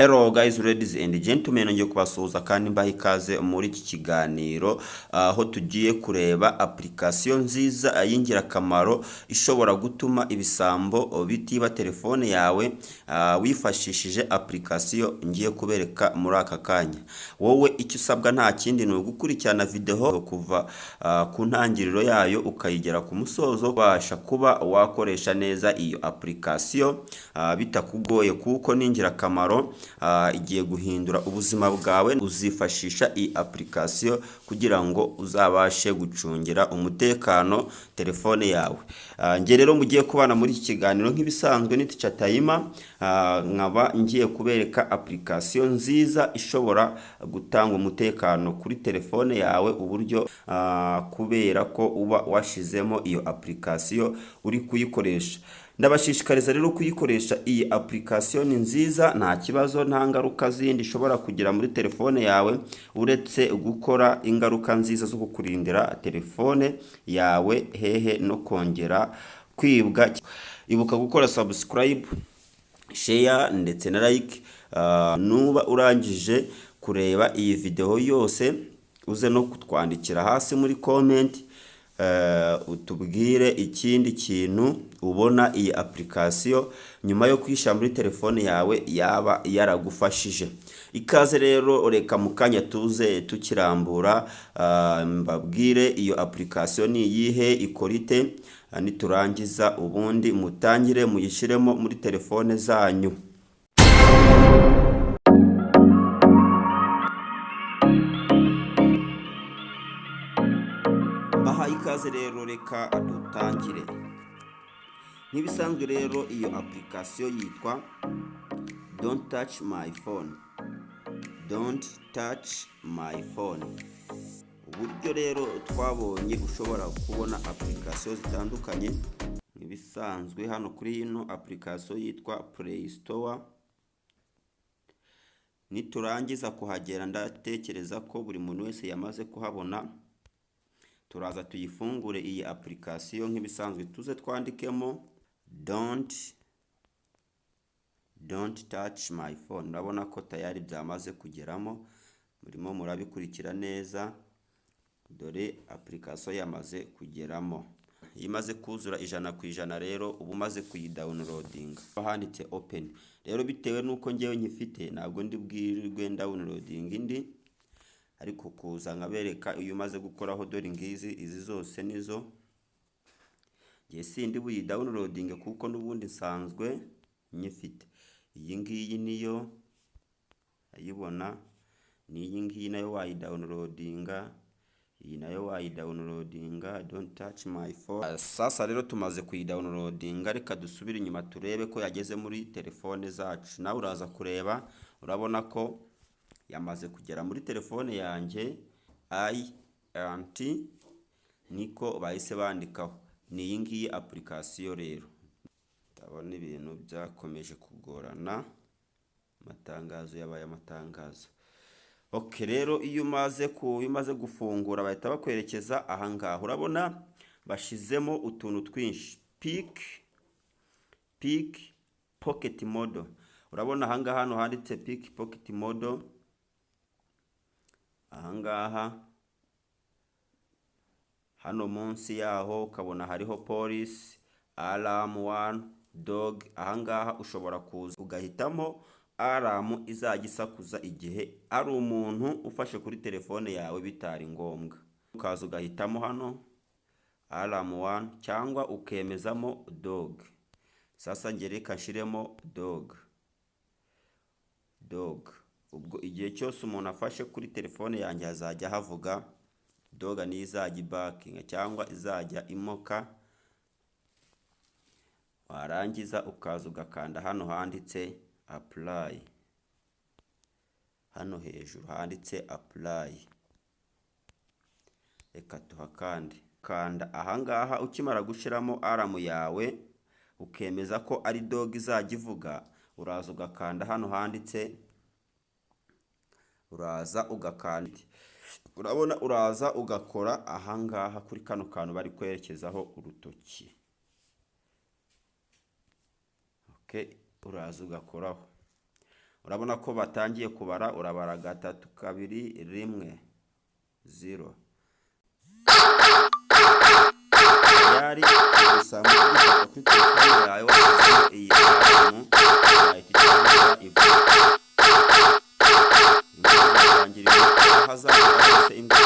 Hello guys, ladies and gentlemen, ngiye kubasuhuza kandi mbaha ikaze muri iki kiganiro aho tugiye kureba application nziza y'ingirakamaro ishobora gutuma ibisambo bitiba telefone yawe wifashishije application ngiye kubereka muri aka kanya. Wowe icyo usabwa nta kindi ni ugukurikirana video kuva ku ntangiriro yayo ukayigera ku musozo, basha kuba wakoresha neza iyo application bitakugoye kuko ni ingirakamaro. Igiye guhindura ubuzima bwawe. Uzifashisha iyi application kugira ngo uzabashe gucungira umutekano telefone yawe. Ngiye rero mugiye kubana muri iki kiganiro nk'ibisanzwe ni Teacher Tayima, nkaba ngiye kubereka application nziza ishobora gutanga umutekano kuri telefone yawe, uburyo kubera ko uba washizemo iyo application uri kuyikoresha. Ndabashishikariza rero kuyikoresha iyi application nziza, nta kibazo nta ngaruka zindi ishobora kugira muri telefone yawe uretse gukora ingaruka nziza zo kukurindira telefone yawe hehe no kongera kwibwa. Ibuka gukora subscribe, share ndetse na like. Nuba urangije kureba iyi video yose uze no kutwandikira hasi muri comment utubwire ikindi kintu ubona iyi application nyuma yo kwishyira muri telefone yawe yaba yaragufashije. Ikaze rero, reka mukanya tuze tukirambura mbabwire iyo application ni iyihe, ikorite, niturangiza ubundi mutangire muyishiremo muri telefone zanyu. Ikaze rero, reka dutangire. N'ibisanzwe rero iyo application yitwa Don't Touch My Phone. Don't touch my phone. Uburyo rero twabonye ushobora kubona application zitandukanye. N'ibisanzwe hano kuri ino application yitwa Play Store. Niturangiza kuhagera ndatekereza ko buri muntu wese yamaze kuhabona. Turaza tuyifungure iyi application nk'ibisanzwe, tuze twandikemo don't touch my phone. Urabona ko tayari byamaze kugeramo, murimo murabikurikira neza. Dore application yamaze kugeramo, imaze kuzura 100% rero ubu maze kuyidownloadinga. Handitse open. Rero bitewe nuko ngewe nyifite ntabwo ndi bwirirwe downloading indi, ariko kuza nkabereka iyo umaze gukoraho. Dore ngizi izi zose nizo ngiye sindi buyi downloading kuko nubundi nsanzwe nyifite. Iyi ngiyi niyo ayibona, ni iyi ngiyi nayo wayi downloadinga, iyi nayo wayi downloadinga. Don't touch my phone. Sasa rero tumaze kuyidownloadinga, reka dusubire inyuma turebe ko yageze muri telefone zacu. Nawe uraza kureba, urabona ko yamaze kugera muri telefone yanjye. Niko bahise bandikaho. Ni iyi ngiyi application rero. Ndabona ibintu byakomeje kugorana, amatangazo yabaye amatangazo. Okay rero, iyo umaze gufungura bahita bakwerekeza aha ngaha. Urabona bashizemo utuntu twinshi. Pick Pocket Mode. Urabona aha ngaha hano handitse Pick Pocket Mode. Ahangaha hano munsi yaho ukabona hariho police, alarm 1, dog. Ahangaha ushobora kuza ugahitamo alarm izajya isakuza igihe ari umuntu ufashe kuri telefone yawe bitari ngombwa. Ukaza ugahitamo hano alarm 1 cyangwa ukemezamo dog. Sasa ngereka nshiremo dog. Ubwo igihe cyose umuntu afashe kuri telefone yanjye hazajya havuga dog, ni izajya backing cyangwa izajya imoka. Warangiza ukaza ugakanda hano handitse apply. Hano hejuru handitse apply, reka tuhakande. Kanda ahangaha ukimara gushiramo alarm yawe ukemeza ko ari dog izajya ivuga. Uraza ugakanda hano handitse, uraza ugakanda. Urabona uraza ugakora ahangaha kuri kano kantu bari kwerekezaho urutoki. Okay, uraza ugakoraho. urabona ko batangiye kubara, urabara 3 2 1 0. Yari gusa muri kuri telefone yawe washyize iyi alarm yahita itangira ivuga. Imvura irangirira ahazabura hose imbwa